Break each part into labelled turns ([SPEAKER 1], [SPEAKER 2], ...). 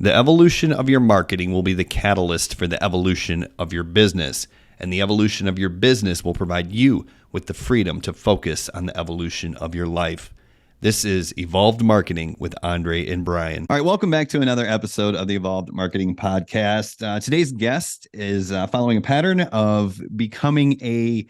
[SPEAKER 1] The evolution of your marketing will be the catalyst for the evolution of your business, and the evolution of your business will provide you with the freedom to focus on the evolution of your life. This is Evolved Marketing with Andre and Brian. All right, welcome back to another episode of the Evolved Marketing Podcast. Today's guest is following a pattern of becoming a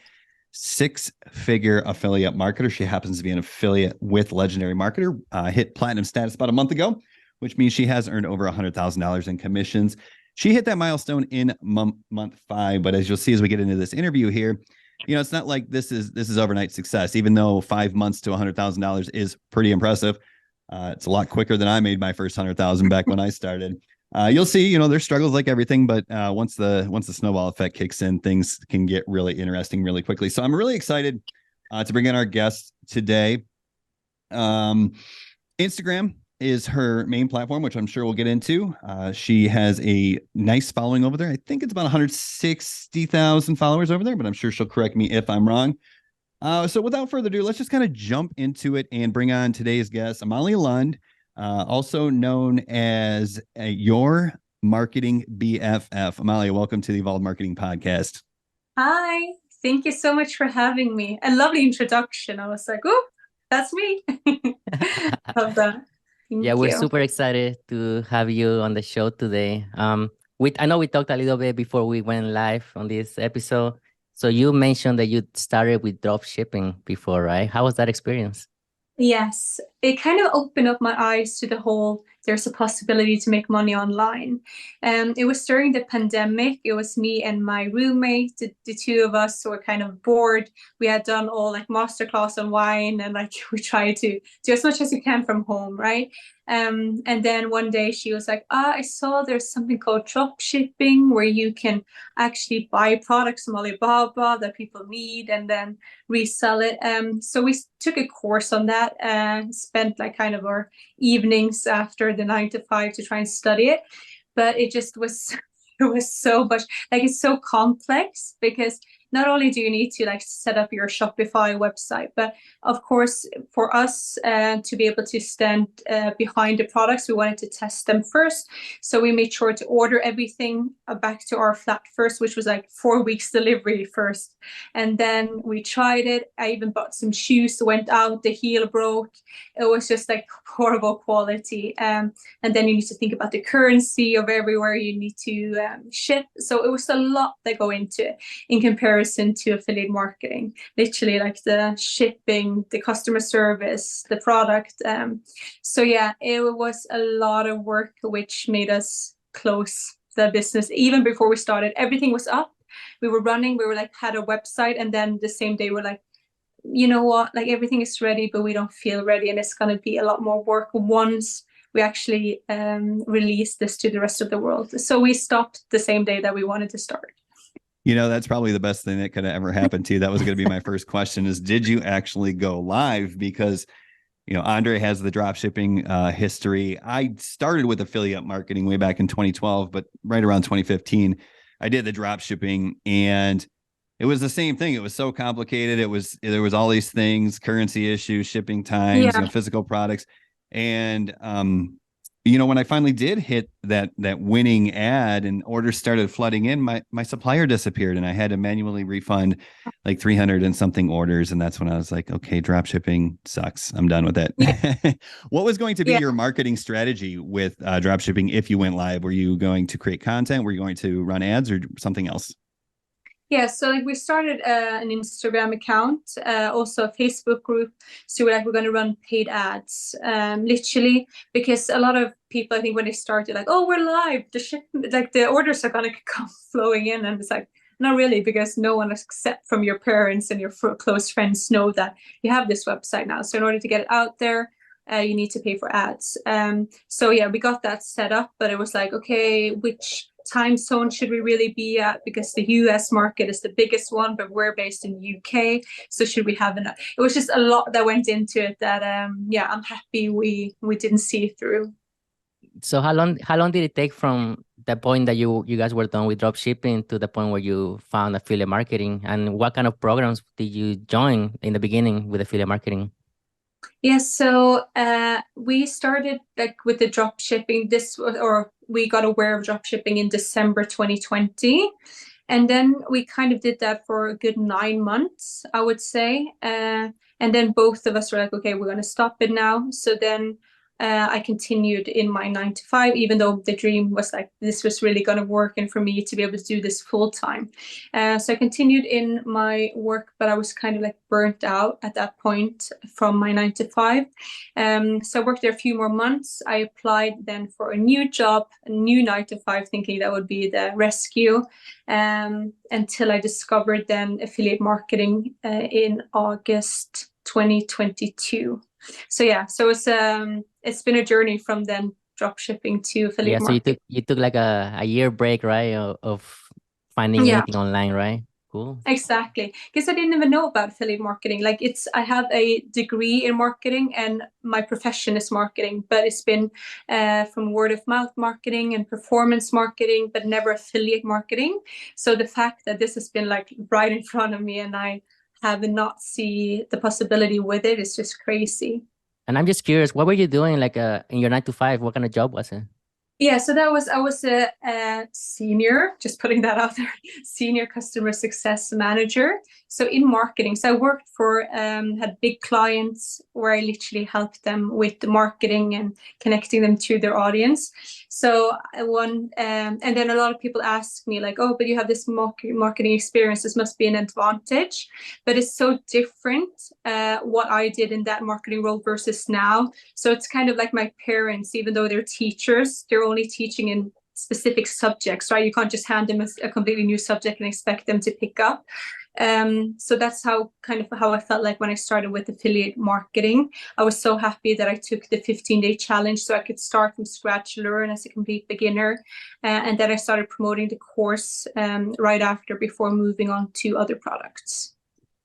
[SPEAKER 1] six-figure affiliate marketer. She happens to be an affiliate with Legendary Marketer, hit platinum status about a month ago, which means she has earned over $100,000 in commissions. She hit that milestone in month 5, but as you'll see as we get into this interview here, it's not like this is overnight success. Even though 5 months to $100,000 is pretty impressive, it's a lot quicker than I made my first 100,000 back when I started. You'll see, there's struggles like everything, but once the snowball effect kicks in, things can get really interesting really quickly. So I'm really excited to bring in our guest today. Instagram is her main platform, which I'm sure we'll get into. She has a nice following over there. I think it's about 160,000 followers over there, but I'm sure she'll correct me if I'm wrong. So without further ado, let's just kind of jump into it and bring on today's guest, Amalie Lund, also known as your marketing BFF. Amalie, welcome to the Evolved Marketing Podcast.
[SPEAKER 2] Hi, thank you so much for having me. A lovely introduction. I was like, oh, that's me. Love that. Thank
[SPEAKER 3] We're
[SPEAKER 2] you.
[SPEAKER 3] super excited to have you on the show today. I know we talked a little bit before we went live on this episode. So you mentioned that you started with dropshipping before, right? How was that experience?
[SPEAKER 2] Yes, it kind of opened up my eyes to the whole, there's a possibility to make money online. It was during the pandemic. It was me and my roommate, the two of us were kind of bored. We had done all like masterclass on wine and like we tried to do as much as you can from home, right? And then one day she was like, I saw there's something called dropshipping where you can actually buy products from Alibaba that people need and then resell it. So we took a course on that and spent like kind of our evenings after the 9 to 5 to try and study it. But it just was, it was so much, like it's so complex because not only do you need to like set up your Shopify website, but of course, for us to be able to stand behind the products, we wanted to test them first. So we made sure to order everything back to our flat first, which was like 4 weeks delivery first. And then we tried it. I even bought some shoes that went out, the heel broke. It was just like horrible quality. And then you need to think about the currency of everywhere you need to ship. So it was a lot that go into it in comparison to affiliate marketing, literally like the shipping, the customer service, the product. So yeah, it was a lot of work, which made us close the business. Even before we started, everything was up. We were running, we were like had a website, and then the same day we're like, you know what, like everything is ready, but we don't feel ready, and it's going to be a lot more work once we actually release this to the rest of the world. So we stopped the same day that we wanted to start.
[SPEAKER 1] That's probably the best thing that could have ever happened to you. That was going to be my first question is, did you actually go live? Because, Andre has the dropshipping history. I started with affiliate marketing way back in 2012, but right around 2015, I did the dropshipping and it was the same thing. It was so complicated. There was all these things, currency issues, shipping times, physical products. And, when I finally did hit that winning ad and orders started flooding in, my supplier disappeared and I had to manually refund like 300 and something orders. And that's when I was like, okay, drop shipping sucks. I'm done with it. Yeah. What was going to be your marketing strategy with drop shipping if you went live? Were you going to create content? Were you going to run ads or something else?
[SPEAKER 2] Yeah, so like we started an Instagram account, also a Facebook group. So we're going to run paid ads, literally, because a lot of people, I think when they started, like, oh, we're live, the orders are going to come flowing in, and it's like, not really, because no one except from your parents and your close friends know that you have this website now. So in order to get it out there, you need to pay for ads. So yeah, we got that set up, but it was like, okay, which time zone should we really be at? Because the US market is the biggest one, but we're based in UK. So should we have enough? It was just a lot that went into it that, I'm happy we didn't see it through.
[SPEAKER 3] So how long did it take from the point that you guys were done with dropshipping to the point where you found affiliate marketing? And what kind of programs did you join in the beginning with affiliate marketing?
[SPEAKER 2] Yeah, so we started like with the drop shipping. Or we got aware of drop shipping in December 2020. And then we kind of did that for a good 9 months, I would say. And then both of us were like, okay, we're going to stop it now. So then I continued in my 9 to 5, even though the dream was like, this was really going to work and for me to be able to do this full time. So I continued in my work, but I was kind of like burnt out at that point from my 9 to 5. So I worked there a few more months. I applied then for a new job, a new 9 to 5, thinking that would be the rescue. Until I discovered then affiliate marketing in August 2022. So yeah, so it's been a journey from then drop shipping to affiliate
[SPEAKER 3] Yeah, so
[SPEAKER 2] marketing.
[SPEAKER 3] you took like a year break, right? Of finding
[SPEAKER 2] Yeah,
[SPEAKER 3] anything online, right? Cool.
[SPEAKER 2] exactly. Because I didn't even know about affiliate marketing. Like I have a degree in marketing and my profession is marketing, but it's been from word of mouth marketing and performance marketing, but never affiliate marketing. So the fact that this has been like right in front of me and I have not see the possibility with it is just crazy.
[SPEAKER 3] And I'm just curious, what were you doing like in your 9 to 5? What kind of job was it?
[SPEAKER 2] Yeah, so I was a senior, just putting that out there, senior customer success manager. So in marketing, so I worked for had big clients where I literally helped them with the marketing and connecting them to their audience. So and then a lot of people ask me like, oh, but you have this marketing experience. This must be an advantage, but it's so different what I did in that marketing role versus now. So it's kind of like my parents, even though they're teachers, they're only teaching in specific subjects, right? You can't just hand them a completely new subject and expect them to pick up. So that's how I felt like when I started with affiliate marketing. I was so happy that I took the 15-day challenge so I could start from scratch, learn as a complete beginner. And then I started promoting the course right after before moving on to other products.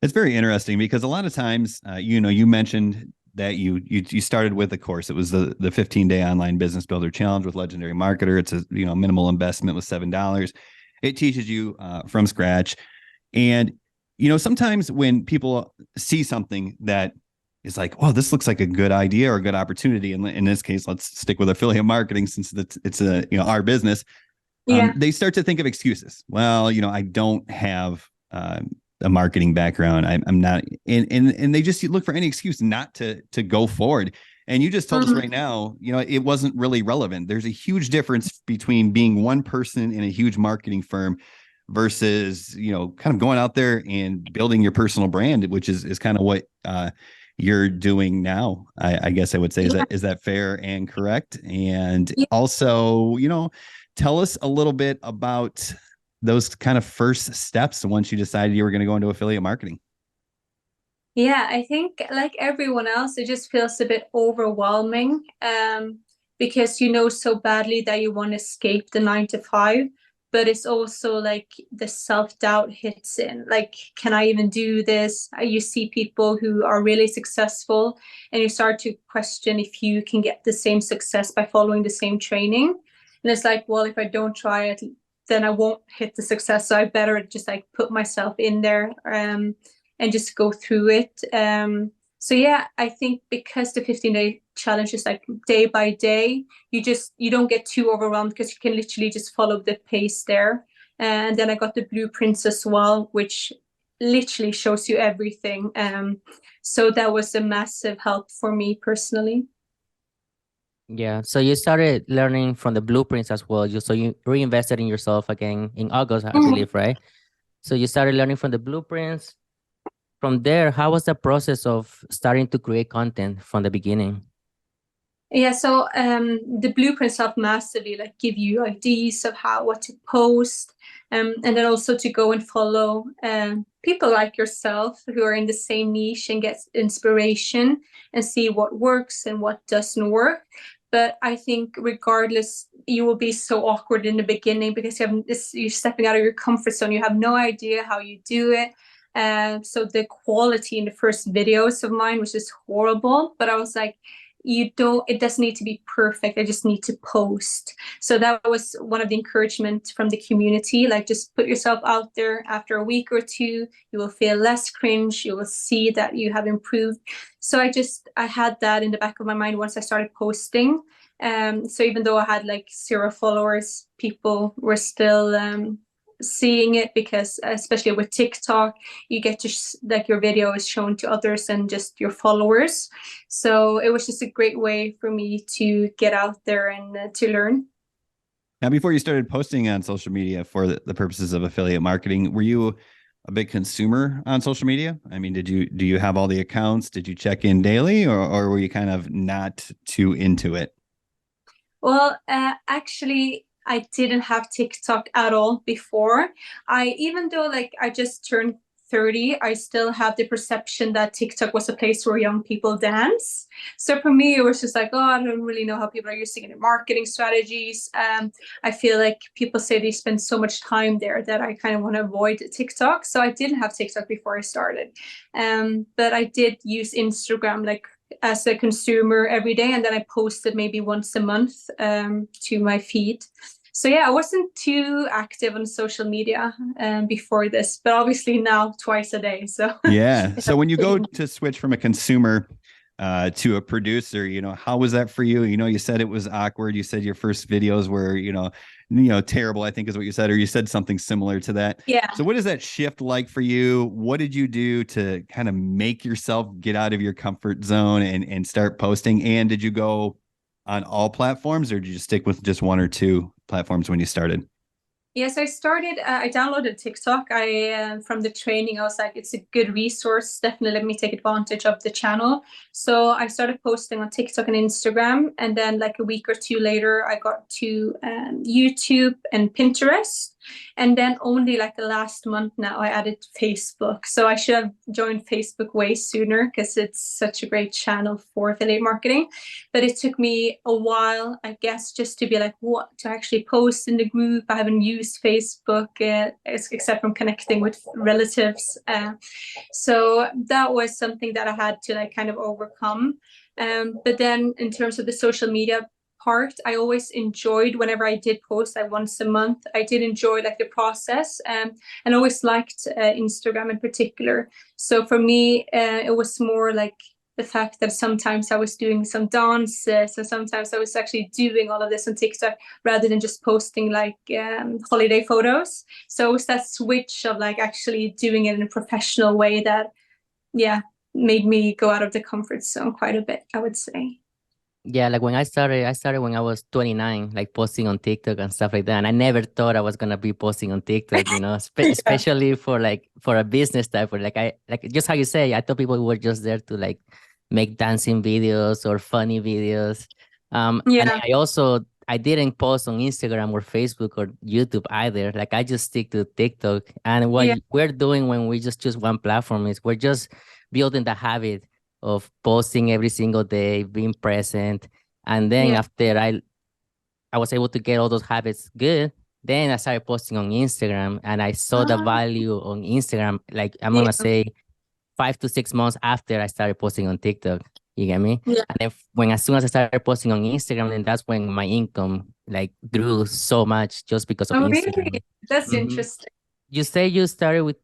[SPEAKER 1] It's very interesting because a lot of times, you mentioned that you started with a course. It was the 15-day online business builder challenge with Legendary Marketer. It's a minimal investment with $7. It teaches you from scratch. And sometimes when people see something that is like, oh, this looks like a good idea or a good opportunity, and in this case, let's stick with affiliate marketing since it's our business.
[SPEAKER 2] Yeah.
[SPEAKER 1] They start to think of excuses. Well, I don't have a marketing background. I'm not, and they just look for any excuse not to go forward. And you just told us right now, it wasn't really relevant. There's a huge difference between being one person in a huge marketing firm versus, kind of going out there and building your personal brand, which is kind of what you're doing now. I guess I would say, is that fair and correct? And also, tell us a little bit about those kind of first steps once you decided you were going to go into affiliate marketing.
[SPEAKER 2] Yeah, I think like everyone else, it just feels a bit overwhelming because you know so badly that you want to escape the 9 to 5, but it's also like the self-doubt hits in. Like, can I even do this? You see people who are really successful and you start to question if you can get the same success by following the same training. And it's like, well, if I don't try it, then I won't hit the success. So I better just like put myself in there. And just go through it. So yeah, I think because the 15-day challenge is like day by day, you don't get too overwhelmed because you can literally just follow the pace there. And then I got the blueprints as well, which literally shows you everything. So that was a massive help for me personally.
[SPEAKER 3] Yeah, so you started learning from the blueprints as well. So you reinvested in yourself again in August, I believe, right? So you started learning from the blueprints. From there, how was the process of starting to create content from the beginning?
[SPEAKER 2] Yeah, so the blueprints help massively, like give you ideas of what to post, and then also to go and follow people like yourself who are in the same niche and get inspiration and see what works and what doesn't work. But I think regardless, you will be so awkward in the beginning because you're stepping out of your comfort zone. You have no idea how you do it. So the quality in the first videos of mine was just horrible. But I was like, it doesn't need to be perfect. I just need to post. So that was one of the encouragement from the community. Like, just put yourself out there. After a week or two, you will feel less cringe. You will see that you have improved. So I had that in the back of my mind once I started posting. So even though I had like 0 followers, people were still seeing it, because especially with TikTok, you get to like your video is shown to others and just your followers. So it was just a great way for me to get out there and to learn.
[SPEAKER 1] Now, before you started posting on social media for the purposes of affiliate marketing, were you a big consumer on social media? I mean, do you have all the accounts? Did you check in daily, or were you kind of not too into it?
[SPEAKER 2] Well, actually, I didn't have TikTok at all before. Even though like I just turned 30, I still have the perception that TikTok was a place where young people dance. So for me, it was just like, oh, I don't really know how people are using it in marketing strategies. I feel like people say they spend so much time there that I kind of want to avoid TikTok. So I didn't have TikTok before I started. But I did use Instagram like as a consumer every day, and then I posted maybe once a month to my feed. So yeah, I wasn't too active on social media before this, but obviously now twice a day. So
[SPEAKER 1] yeah. So when you go to switch from a consumer to a producer, how was that for you? You said it was awkward. You said your first videos were, terrible, I think is what you said, or you said something similar to that.
[SPEAKER 2] Yeah.
[SPEAKER 1] So what is that shift like for you? What did you do to kind of make yourself get out of your comfort zone and start posting? And did you go on all platforms, or did you stick with just 1 or 2 platforms when you started?
[SPEAKER 2] Yes, I downloaded TikTok. From the training, I was like, it's a good resource. Definitely let me take advantage of the channel. So I started posting on TikTok and Instagram. And then like a week or 2 later, I got to YouTube and Pinterest. And then only like the last month now, I added Facebook. So I should have joined Facebook way sooner, because it's such a great channel for affiliate marketing. But it took me a while, I guess, just to be like, what to actually post in the group. I haven't used Facebook except from connecting with relatives. So that was something that I had to like kind of overcome. But then in terms of the social media part, I always enjoyed whenever I did post like once a month. I did enjoy like the process, and always liked Instagram in particular. So for me, it was more like the fact that sometimes I was doing some dances, and sometimes I was actually doing all of this on TikTok rather than just posting like holiday photos. So it was that switch of like actually doing it in a professional way that, yeah, made me go out of the comfort zone quite a bit, I would say.
[SPEAKER 3] Yeah, like when I started when I was 29, like posting on TikTok and stuff like that. And I never thought I was gonna be posting on TikTok, especially for a business type, or like just how you say, I thought people were just there to like make dancing videos or funny videos. And
[SPEAKER 2] Yeah.
[SPEAKER 3] I didn't post on Instagram or Facebook or YouTube either. Like I just stick to TikTok. And what
[SPEAKER 2] Yeah.
[SPEAKER 3] we're doing when we just choose one platform is we're just building the habit of posting every single day, being present. And then
[SPEAKER 2] Yeah.
[SPEAKER 3] after I was able to get all those habits good, then I started posting on Instagram, and I saw the
[SPEAKER 2] Ah,
[SPEAKER 3] value on Instagram. Like I'm
[SPEAKER 2] yeah.
[SPEAKER 3] gonna say 5 to 6 months after I started posting on TikTok. You get me?
[SPEAKER 2] Yeah.
[SPEAKER 3] And then as soon as I started posting on Instagram, then that's when my income like grew so much just because of
[SPEAKER 2] Oh,
[SPEAKER 3] Instagram.
[SPEAKER 2] really? That's
[SPEAKER 3] Hmm.
[SPEAKER 2] interesting.
[SPEAKER 3] You say you started with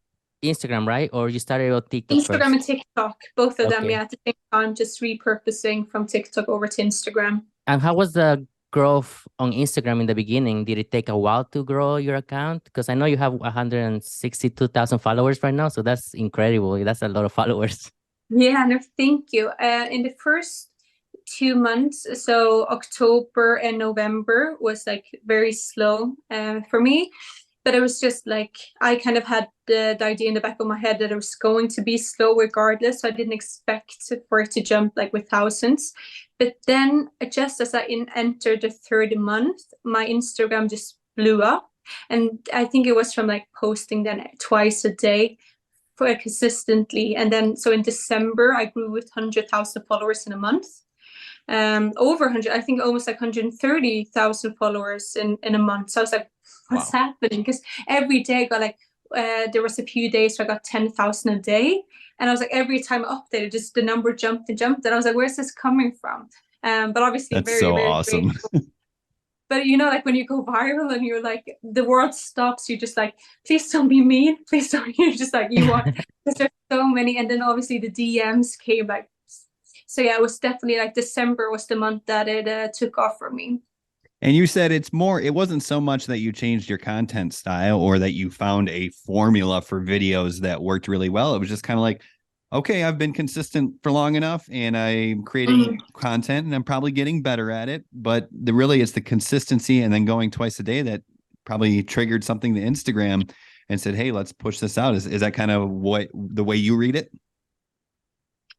[SPEAKER 3] Instagram, right? Or you started on TikTok
[SPEAKER 2] Instagram
[SPEAKER 3] first?
[SPEAKER 2] and TikTok, both of them,
[SPEAKER 3] Okay.
[SPEAKER 2] yeah, at the same time, just repurposing from TikTok over to Instagram.
[SPEAKER 3] And how was the growth on Instagram in the beginning? Did it take a while to grow your account? Because I know you have 162,000 followers right now, so that's incredible. That's a lot of followers.
[SPEAKER 2] Yeah, no, thank you. In the first 2 months, so October and November was like very slow for me. But it was just like I kind of had the idea in the back of my head that it was going to be slow regardless. So I didn't expect for it to jump like with thousands. But then just as I entered the 3rd month, my Instagram just blew up. And I think it was from like posting then twice a day for consistently. And then so in December, I grew with 100,000 followers in a month. Over 100, I think almost like 130,000 followers in a month. So I was like, what's happening? Because every day I got like, there was a few days where I got 10,000 a day. And I was like, every time I updated, just the number jumped and jumped. And I was like, where's this coming from? But obviously
[SPEAKER 1] That's
[SPEAKER 2] very,
[SPEAKER 1] so
[SPEAKER 2] very
[SPEAKER 1] awesome.
[SPEAKER 2] grateful. But you know, like when you go viral and you're like, the world stops, you're just like, please don't be mean. Please don't. You're just like, you want, because there's so many. And then obviously the DMs came like, so yeah, it was definitely like December was the month that it took off for me.
[SPEAKER 1] And you said it wasn't so much that you changed your content style or that you found a formula for videos that worked really well. It was just kind of like, okay, I've been consistent for long enough and I'm creating content and I'm probably getting better at it. But really it's the consistency and then going twice a day that probably triggered something to Instagram and said, hey, let's push this out. Is that kind of the way you read it?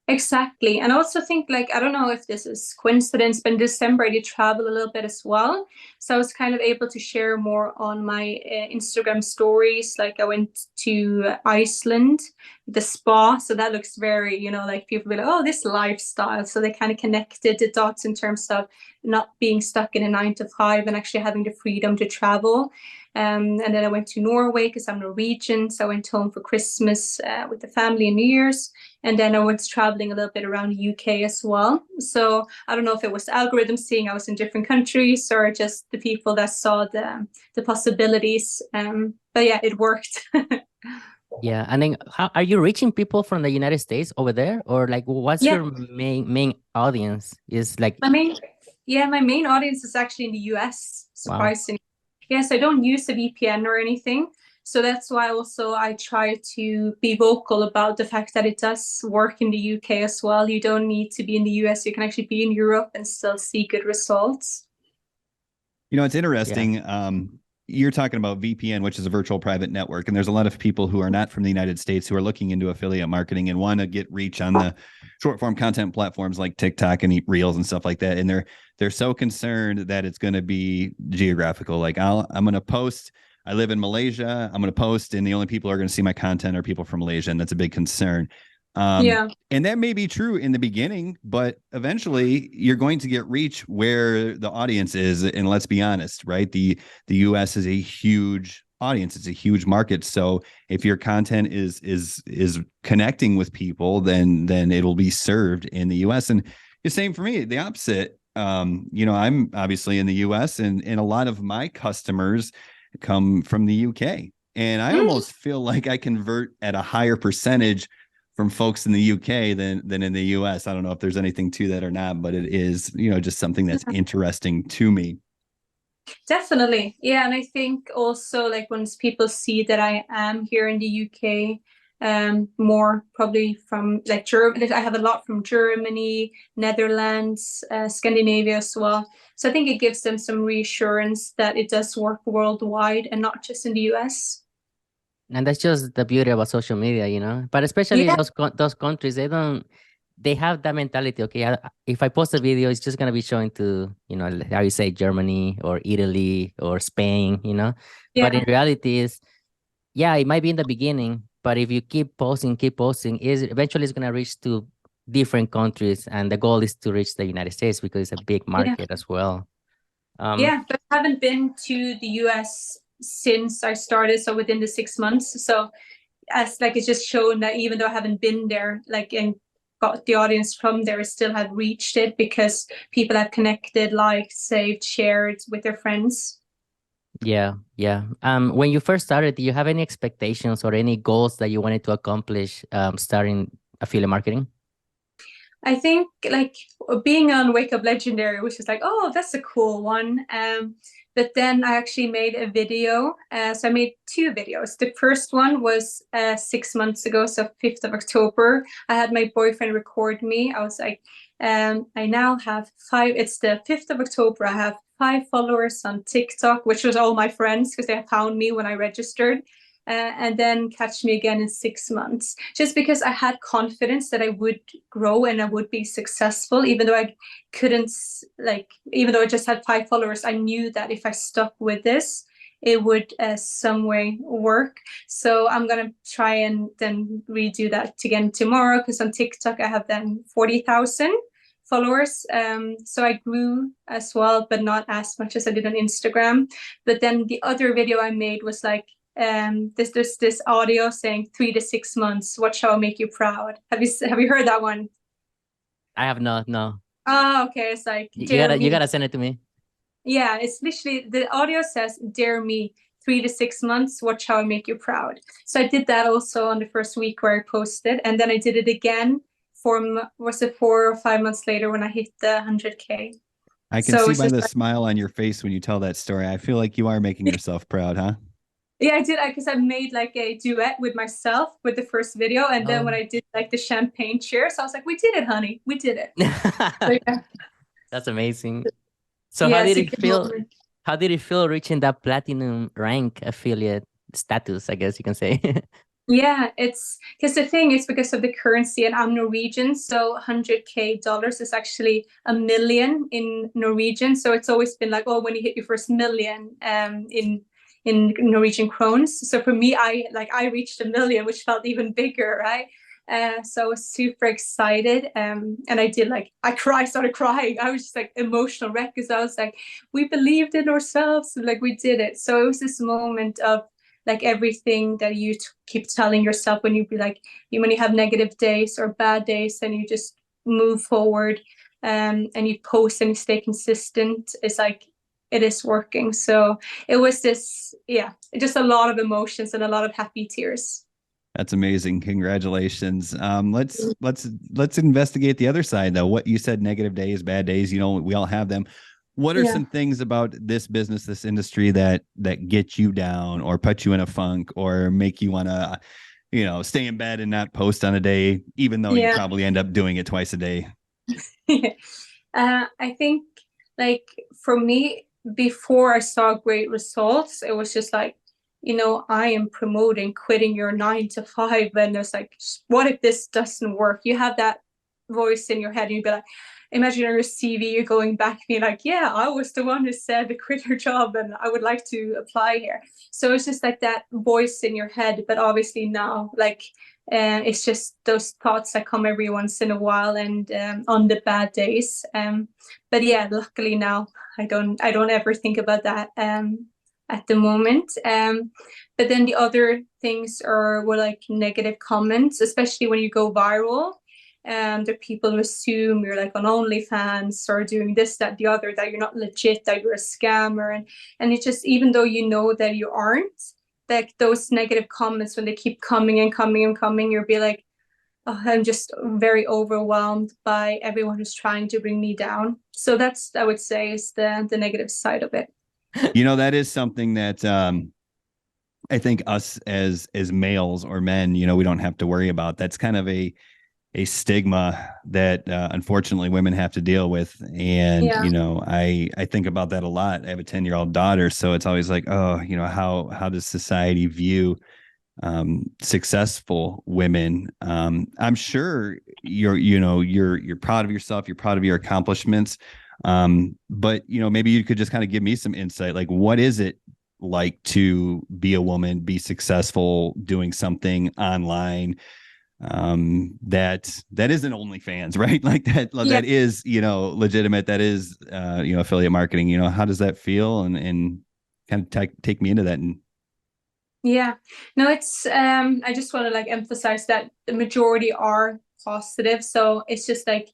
[SPEAKER 2] Exactly. And I also think, like, I don't know if this is coincidence, but in December I did travel a little bit as well. So I was kind of able to share more on my Instagram stories. Like I went to Iceland, the spa. So that looks very, you know, like people be like, oh, this lifestyle. So they kind of connected the dots in terms of not being stuck in a 9 to 5 and actually having the freedom to travel. And then I went to Norway because I'm Norwegian. So I went home for Christmas with the family and New Year's. And then I was traveling a little bit around the UK as well. So I don't know if it was the algorithm seeing I was in different countries or just the people that saw the possibilities. But yeah, it worked.
[SPEAKER 3] Yeah, and then how are you reaching people from the United States over there, or like what's
[SPEAKER 2] Yeah,
[SPEAKER 3] your main audience? Is like,
[SPEAKER 2] my main audience is actually in the US,
[SPEAKER 3] wow.
[SPEAKER 2] surprisingly. Yes, I don't use a VPN or anything. So that's why also I try to be vocal about the fact that it does work in the UK as well. You don't need to be in the US. You can actually be in Europe and still see good results.
[SPEAKER 1] You know, it's
[SPEAKER 3] Yeah.
[SPEAKER 1] interesting. You're talking about VPN, which is a virtual private network, and there's a lot of people who are not from the United States who are looking into affiliate marketing and want to get reach on the short form content platforms like TikTok and Reels and stuff like that. And they're so concerned that it's going to be geographical. Like I'm going to post. I live in Malaysia. I'm going to post, and the only people who are going to see my content are people from Malaysia, and that's a big concern.
[SPEAKER 2] Yeah.
[SPEAKER 1] And that may be true in the beginning, but eventually you're going to get reach where the audience is. And let's be honest, right? The US is a huge audience. It's a huge market. So if your content is connecting with people, then it'll be served in the US. And the same for me, the opposite. You know, I'm obviously in the US and a lot of my customers come from the UK. And I almost feel like I convert at a higher percentage from folks in the UK than in the US. I don't know if there's anything to that or not, but it is, you know, just something that's interesting to me.
[SPEAKER 2] Definitely. Yeah. And I think also like once people see that I am here in the UK, more probably from like Germany, I have a lot from Germany, Netherlands, Scandinavia as well. So I think it gives them some reassurance that it does work worldwide and not just in the US.
[SPEAKER 3] And that's just the beauty about social media, you know. But especially
[SPEAKER 2] Yeah.
[SPEAKER 3] those countries, they have that mentality. Okay, if I post a video, it's just gonna be showing to, you know, how you say Germany or Italy or Spain, you know. But in
[SPEAKER 2] Yeah.
[SPEAKER 3] reality, is yeah, it might be in the beginning, but if you keep posting, is eventually it's gonna reach to different countries, and the goal is to reach the United States because it's a big
[SPEAKER 2] Yeah.
[SPEAKER 3] market as well.
[SPEAKER 2] Yeah, but I haven't been to the US since I started, so within the 6 months. So as like it's just shown that even though I haven't been there, like and got the audience from there, I still have reached it because people have connected, liked, saved, shared with their friends.
[SPEAKER 3] Yeah, yeah. When you first started, do you have any expectations or any goals that you wanted to accomplish starting affiliate marketing?
[SPEAKER 2] I think like being on Wake Up Legendary, which is like, oh, that's a cool one. But then I actually made a video. So I made 2 videos. The first one was 6 months ago, so 5th of October. I had my boyfriend record me. I was like, I now have 5. It's the 5th of October. I have 5 followers on TikTok, which was all my friends because they found me when I registered. And then catch me again in 6 months, just because I had confidence that I would grow and I would be successful, even though I couldn't, like, even though I just had 5 followers, I knew that if I stuck with this, it would some way work. So I'm gonna try and then redo that again tomorrow, because on TikTok I have then 40,000 followers. So I grew as well, but not as much as I did on Instagram. But then the other video I made was like, there's this audio saying 3 to 6 months, what shall make you proud? Have you heard that one?
[SPEAKER 3] I have not, no.
[SPEAKER 2] Oh, okay. It's like,
[SPEAKER 3] You
[SPEAKER 2] dare
[SPEAKER 3] gotta you
[SPEAKER 2] me.
[SPEAKER 3] gotta send it to me.
[SPEAKER 2] Yeah, it's literally the audio says, dare me, 3 to 6 months, watch how I make you proud. So I did that also on the first week where I posted. And then I did it again was it 4 or 5 months later when I hit the 100K.
[SPEAKER 1] I can
[SPEAKER 2] So
[SPEAKER 1] see
[SPEAKER 2] it's
[SPEAKER 1] by
[SPEAKER 2] just
[SPEAKER 1] the
[SPEAKER 2] like,
[SPEAKER 1] smile on your face when you tell that story. I feel like you are making yourself proud, huh?
[SPEAKER 2] yeah, I did, because I made like a duet with myself with the first video. And then when
[SPEAKER 3] Oh.
[SPEAKER 2] I did like the champagne cheers, I was like, we did it, honey. We did it. So yeah,
[SPEAKER 3] That's amazing. So
[SPEAKER 2] yeah, it's a good moment.
[SPEAKER 3] how did it feel reaching that platinum rank affiliate status, I guess you can say?
[SPEAKER 2] Yeah, it's because the thing is because of the currency, and I'm Norwegian, so 100K dollars is actually a million in Norwegian. So it's always been like, oh, when you hit your first million, in Norwegian krones. So for me, I reached a million, which felt even bigger, right? So I was super excited, and I started crying. I was just like emotional wreck because I was like, we believed in ourselves, like we did it. So it was this moment of like everything that you keep telling yourself when you be like when you have negative days or bad days, and you just move forward, and you post and you stay consistent. It's like it is working. So it was this, yeah, just a lot of emotions and a lot of happy tears.
[SPEAKER 1] That's amazing. Congratulations. Let's investigate the other side though. What you said, negative days, bad days, we all have them. What are
[SPEAKER 2] Yeah.
[SPEAKER 1] some things about this business, this industry that get you down or put you in a funk or make you want to, stay in bed and not post on a day, even though you
[SPEAKER 2] Yeah.
[SPEAKER 1] probably end up doing it twice a day?
[SPEAKER 2] I think like for me, before I saw great results, it was just like, I am promoting quitting your 9 to 5. And it's like, what if this doesn't work? You have that voice in your head, and you'd be like, imagine on your CV, you're going back and being like, yeah, I was the one who said to quit your job and I would like to apply here. So it's just like that voice in your head. But obviously now, like, it's just those thoughts that come every once in a while, and on the bad days. But yeah, luckily now I don't ever think about that at the moment. But then the other things were like negative comments, especially when you go viral. There are people who assume you're like on OnlyFans or doing this, that, the other, that you're not legit, that you're a scammer, and it just, even though you know that you aren't, like those negative comments, when they keep coming and coming and coming, you'll be like, oh, I'm just very overwhelmed by everyone who's trying to bring me down. So that's, I would say, is the negative side of it.
[SPEAKER 1] That is something that I think us as males or men, we don't have to worry about. That's kind of a stigma that unfortunately women have to deal with. And,
[SPEAKER 2] Yeah.
[SPEAKER 1] I think about that a lot. I have a 10-year-old daughter. So it's always like, oh, how does society view successful women? I'm sure you're proud of yourself. You're proud of your accomplishments. But, maybe you could just kind of give me some insight. Like, what is it like to be a woman, be successful doing something online that isn't OnlyFans, right? Like that
[SPEAKER 2] Yeah.
[SPEAKER 1] that is legitimate, that is affiliate marketing. How does that feel? And kind of take me into that. And
[SPEAKER 2] Yeah. No, it's I just want to like emphasize that the majority are positive. So it's just like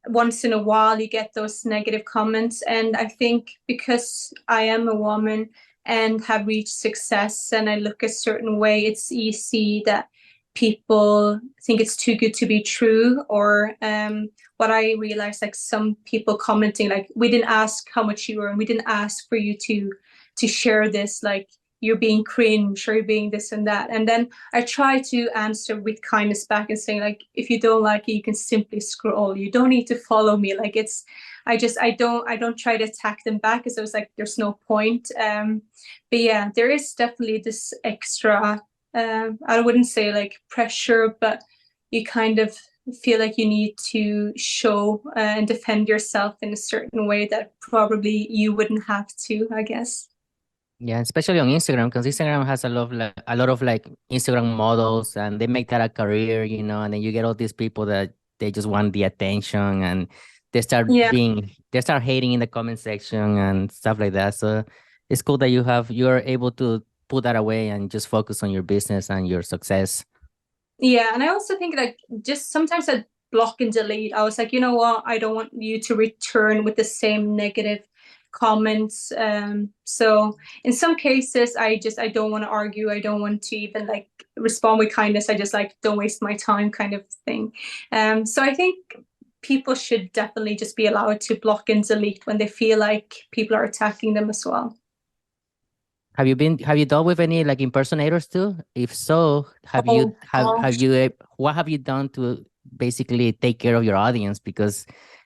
[SPEAKER 2] once in a while you get those negative comments. And I think because I am a woman and have reached success and I look a certain way, it's easy that people think it's too good to be true. Or what I realized, like some people commenting like, we didn't ask how much you earn, we didn't ask for you to share this, like you're being cringe or you're being this and that. And then I try to answer with kindness back and saying like, if you don't like it, you can simply scroll. You don't need to follow me. Like it's, I don't try to attack them back, because I was like, there's no point. But yeah, there is definitely this extra, I wouldn't say like pressure, but you kind of feel like you need to show and defend yourself in a certain way that probably you wouldn't have to, I guess.
[SPEAKER 3] Yeah, especially on Instagram, because Instagram has a lot of like Instagram models, and they make that a career, and then you get all these people that they just want the attention, and
[SPEAKER 2] Yeah.
[SPEAKER 3] they start hating in the comment section and stuff like that. So it's cool that you're able to put that away and just focus on your business and your success.
[SPEAKER 2] Yeah, and I also think like just sometimes block and delete. I was like, you know what? I don't want you to return with the same negative comments. So in some cases, I don't want to argue. I don't want to even like respond with kindness. I just like don't waste my time kind of thing. So I think people should definitely just be allowed to block and delete when they feel like people are attacking them as well.
[SPEAKER 3] Have you dealt with any like impersonators too? If so,
[SPEAKER 2] Oh gosh.
[SPEAKER 3] what have you done to basically take care of your audience? Because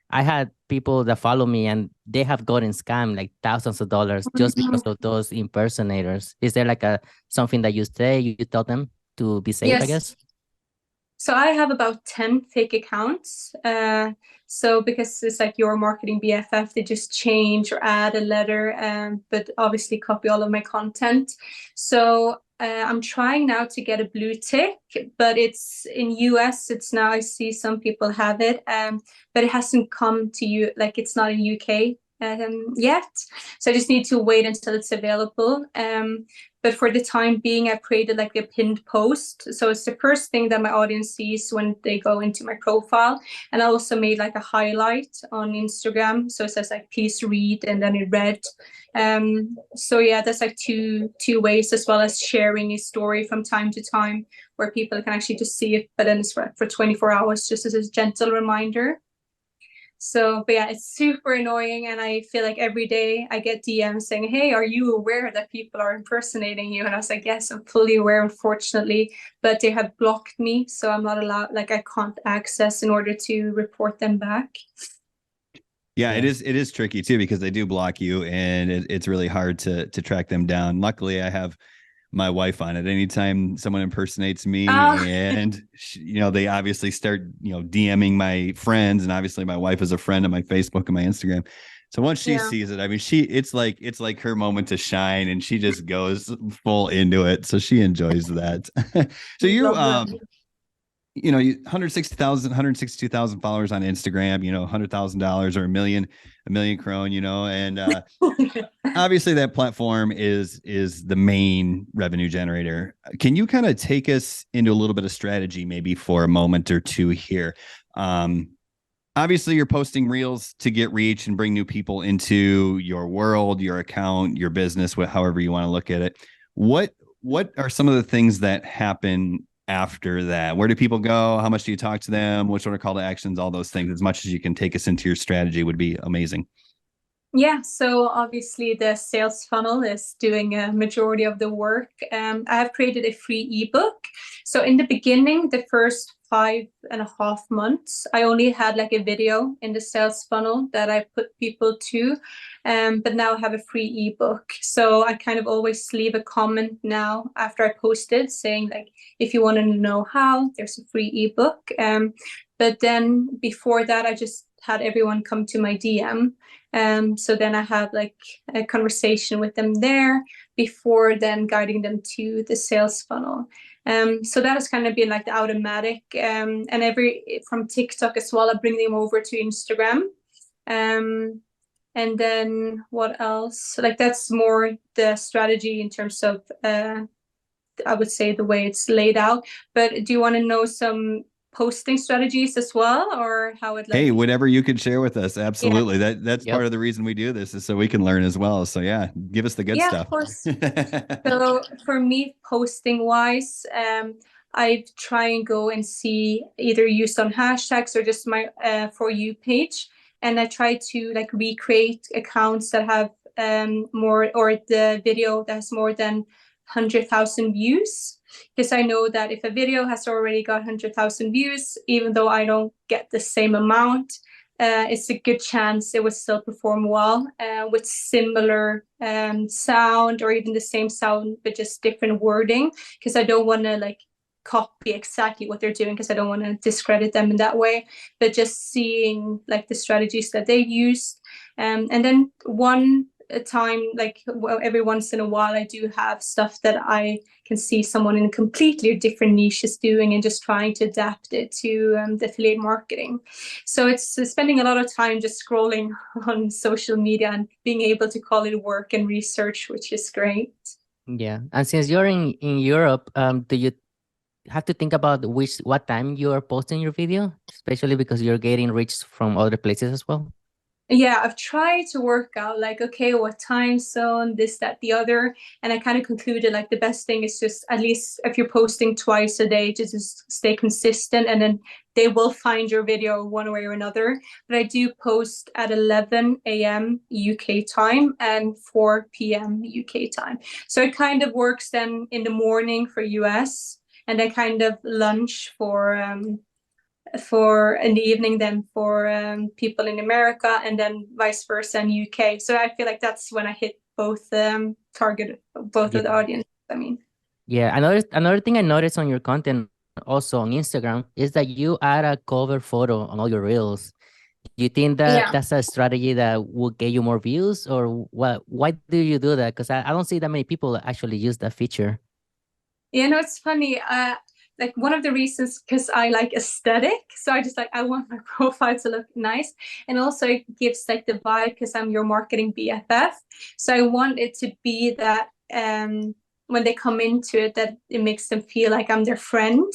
[SPEAKER 3] I had people that follow me and they have gotten scammed like thousands of dollars just because of those impersonators. Is there like something that you say, you tell them to be safe, I
[SPEAKER 2] Yes.
[SPEAKER 3] guess?
[SPEAKER 2] So I have about 10 fake accounts. So because it's like your marketing BFF, they just change or add a letter, but obviously copy all of my content. So I'm trying now to get a blue tick, but it's in US. It's now I see some people have it, but it hasn't come to you. Like it's not in UK yet. So I just need to wait until it's available. But for the time being, I've created like a pinned post. So it's the first thing that my audience sees when they go into my profile. And I also made like a highlight on Instagram. So it says like, please read, and then in red. So yeah, that's like two ways, as well as sharing a story from time to time where people can actually just see it, but then it's for 24 hours, just as a gentle reminder. So, but yeah, it's super annoying. And I feel like every day I get DMs saying, hey, are you aware that people are impersonating you? And I was like, yes, I'm fully aware, unfortunately, but they have blocked me. So I'm not allowed, like I can't access in order to report them back.
[SPEAKER 1] Yeah, it is tricky too, because they do block you, and it's really hard to track them down. Luckily, I have my wife on it. Anytime someone impersonates me, and they obviously start DMing my friends, and obviously my wife is a friend on my Facebook and my Instagram. So once she sees it, I mean, it's like her moment to shine, and she just goes full into it. So she enjoys that. So you 162,000 followers on Instagram, $100,000 or a million krone, and obviously that platform is the main revenue generator. Can you kind of take us into a little bit of strategy maybe for a moment or two here? Obviously you're posting reels to get reach and bring new people into your world, your account, your business, however you want to look at it. What are some of the things that happen after that? Where do people go? How much do you talk to them? What sort of call to actions? All those things, as much as you can take us into your strategy, would be amazing.
[SPEAKER 2] Yeah, so obviously the sales funnel is doing a majority of the work. I have created a free ebook. So in the beginning, the first 5.5 months, I only had like a video in the sales funnel that I put people to, but now I have a free ebook. So I kind of always leave a comment now after I posted saying like, if you want to know how, there's a free ebook. But then before that, I just had everyone come to my DM. So then I have like a conversation with them there before then guiding them to the sales funnel. So that has kind of been like the automatic, and from TikTok as well, I bring them over to Instagram. And then what else? Like that's more the strategy in terms of, I would say the way it's laid out. But do you want to know some posting strategies as well, or how it
[SPEAKER 1] Hey, whatever you could share with us. Absolutely.
[SPEAKER 2] Yeah.
[SPEAKER 1] That's part of the reason we do this, is so we can learn as well. So yeah, give us the good stuff.
[SPEAKER 2] Of course. So for me, posting wise, I try and go and see either use some hashtags or just my For You page. And I try to like recreate accounts that have more, or the video that has more than 100,000 views. Because I know that if a video has already got 100,000 views, even though I don't get the same amount, it's a good chance it would still perform well with similar sound, or even the same sound but just different wording, because I don't want to like copy exactly what they're doing, because I don't want to discredit them in that way, but just seeing like the strategies that they've used. And then one time, like every once in a while, I do have stuff that I can see someone in a completely different niche is doing, and just trying to adapt it to the affiliate marketing. So it's spending a lot of time just scrolling on social media and being able to call it work and research, which is great.
[SPEAKER 3] Yeah. And since you're in Europe, do you have to think about what time you are posting your video, especially because you're getting reach from other places as well?
[SPEAKER 2] Yeah, I've tried to work out like, okay, what time zone, this, that, the other. And I kind of concluded like the best thing is just at least if you're posting twice a day, to just stay consistent, and then they will find your video one way or another. But I do post at 11 a.m. UK time and 4 p.m. UK time. So it kind of works then in the morning for US, and then kind of lunch for in the evening then for people in America, and then vice versa in UK. So I feel like that's when I hit both target both of the audience. I mean,
[SPEAKER 3] Yeah, another thing I noticed on your content also on Instagram is that you add a cover photo on all your reels. Do you think that
[SPEAKER 2] yeah,
[SPEAKER 3] that's a strategy that will get you more views, or what? Why do you do that? Because I don't see that many people actually use that feature.
[SPEAKER 2] you know, it's funny. Like one of the reasons, because I like aesthetic, so I just like I want my profile to look nice, and also it gives like the vibe because I'm your marketing BFF. So I want it to be that when they come into it, that it makes them feel like I'm their friend.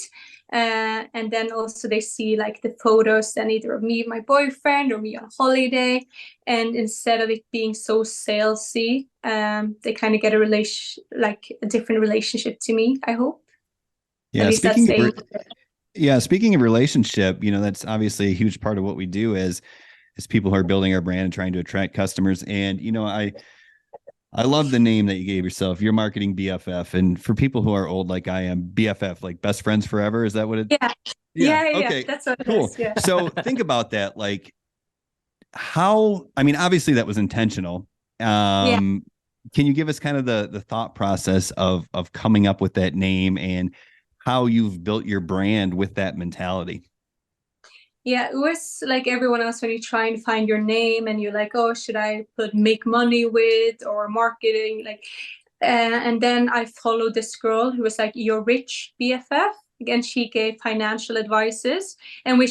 [SPEAKER 2] And then also they see like the photos then either of me, my boyfriend, or me on holiday, and instead of it being so salesy, they kind of get a different relationship to me, I hope. At
[SPEAKER 1] Yeah,
[SPEAKER 2] least that's
[SPEAKER 1] speaking
[SPEAKER 2] the
[SPEAKER 1] of
[SPEAKER 2] aim.
[SPEAKER 1] speaking of relationship, that's obviously a huge part of what we do as people who are building our brand and trying to attract customers. And I love the name that you gave yourself, your marketing BFF. And for people who are old like I am, BFF, like best friends forever, is that what it?
[SPEAKER 2] Yeah,
[SPEAKER 1] Yeah.
[SPEAKER 2] yeah.
[SPEAKER 1] Okay.
[SPEAKER 2] That's what it
[SPEAKER 1] Cool.
[SPEAKER 2] is. Yeah.
[SPEAKER 1] So think about that. Like I mean, obviously that was intentional.
[SPEAKER 2] Yeah.
[SPEAKER 1] Um, can you give us kind of the thought process of coming up with that name and how you've built your brand with that mentality?
[SPEAKER 2] Yeah, it was like everyone else when you try and find your name and you're like, oh, should I put make money with or marketing? Like, and then I followed this girl who was like, your rich BFF. Again, she gave financial advices. And when